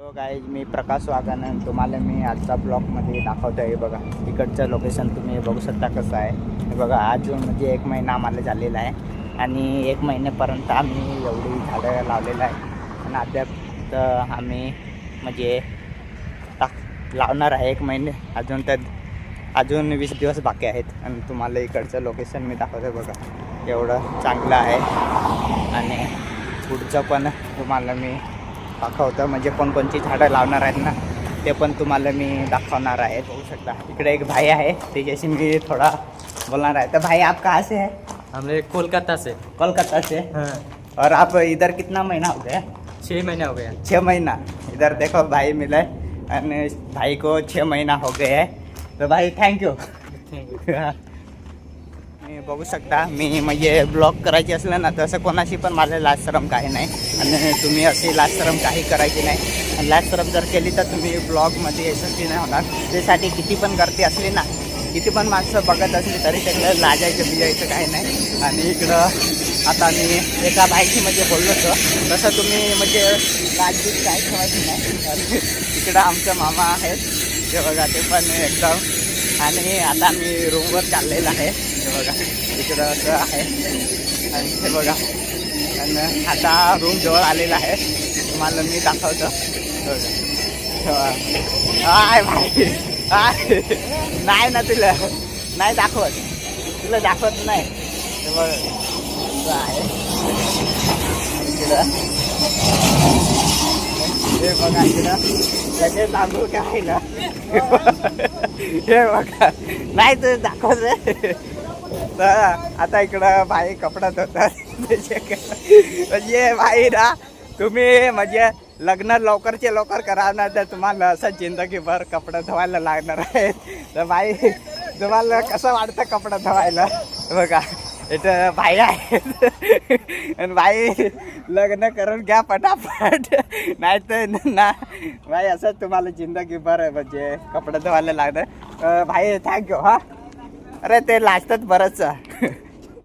तो गाईज मी प्रकाश वाघन आणि तुम्हाला मी आजचा ब्लॉगमध्ये दाखवतो आहे. बघा इकडचं लोकेशन तुम्ही बघू शकता कसं आहे. हे बघा आज म्हणजे 1 महिना आम्हाला झालेला आहे आणि 1 महिन्यापर्यंत आम्ही एवढी झाडं लावलेलं आहे आणि अद्याप आम्ही म्हणजे लावणार आहे 1 महिने अजून 20 दिवस बाकी आहेत. आणि तुम्हाला इकडचं लोकेशन मी दाखवतो. बघा एवढं चांगलं आहे आणि पुढचं पण तुम्हाला मी दाखवतं म्हणजे कोणकोणची झाडं लावणार आहेत ना ते पण तुम्हाला मी दाखवणार आहे. बघू शकता इकडे एक भाई आहे त्याच्याशी मी थोड़ा बोलणार आहे. तर भाई आप कहाँ से है? हम कोलकाता से। कोलकाता से? हाँ। और आप इधर कितना महीना हो गया? 6 महीने हो गया। 6 महीना। इधर देखो भाई मिले आणि भाई को 6 महीना हो गए है. तर भाई थँक्यू. मी बघू शकता मी म्हणजे ब्लॉग करायची असलं ना तसं कोणाशी पण मला लाजशरम काही नाही आणि तुम्ही अशी लाजशरम काही करायची नाही. आणि लाजशरम जर केली तर तुम्ही ब्लॉगमध्ये यशस्वी नाही होणार. त्यासाठी किती पण गर्दी असली ना किती पण माणसं बघत असली तरी त्याला लाजायचं बिजायचं काही नाही. आणि इकडं आता मी एका बाईकशी म्हणजे बोललो होतो तसं तुम्ही म्हणजे लाजबीज काय ठेवायची नाही. इकडं आमचं मामा आहेत ते बघा ते पण एकदम. आणि आता मी रूमवर चाललेलं आहे. हे बघा इकडं असं आहे आणि हे बघा आणि आता रूम जवळ आलेला आहे. तुम्हाला मी दाखवतो. हाय भाई हाय. नाही ना तुला नाही तुला दाखवत नाही. हे बघा आहे इकडं. हे बघा इकडं लगेच लागू काय ना. हे बघा नाही तर दाखवत. तर आता इकडं भाई कपडा धुतात. म्हणजे भाई ना तुम्ही म्हणजे लग्न लवकरचे लवकर करा ना तर तुम्हाला असं जिंदगीभर कपडे धुवायला लागणार आहेत. तर भाई तुम्हाला कसं वाटतं कपडे धुवायला? बघा इथं भाई आहेत आणि भाई लग्न करून घ्या पटापट नाही तर ना भाई असं तुम्हाला जिंदगीभर म्हणजे कपडे धुवायला लागणार. भाई थँक्यू. हा अरे ते लाजतात बरंच.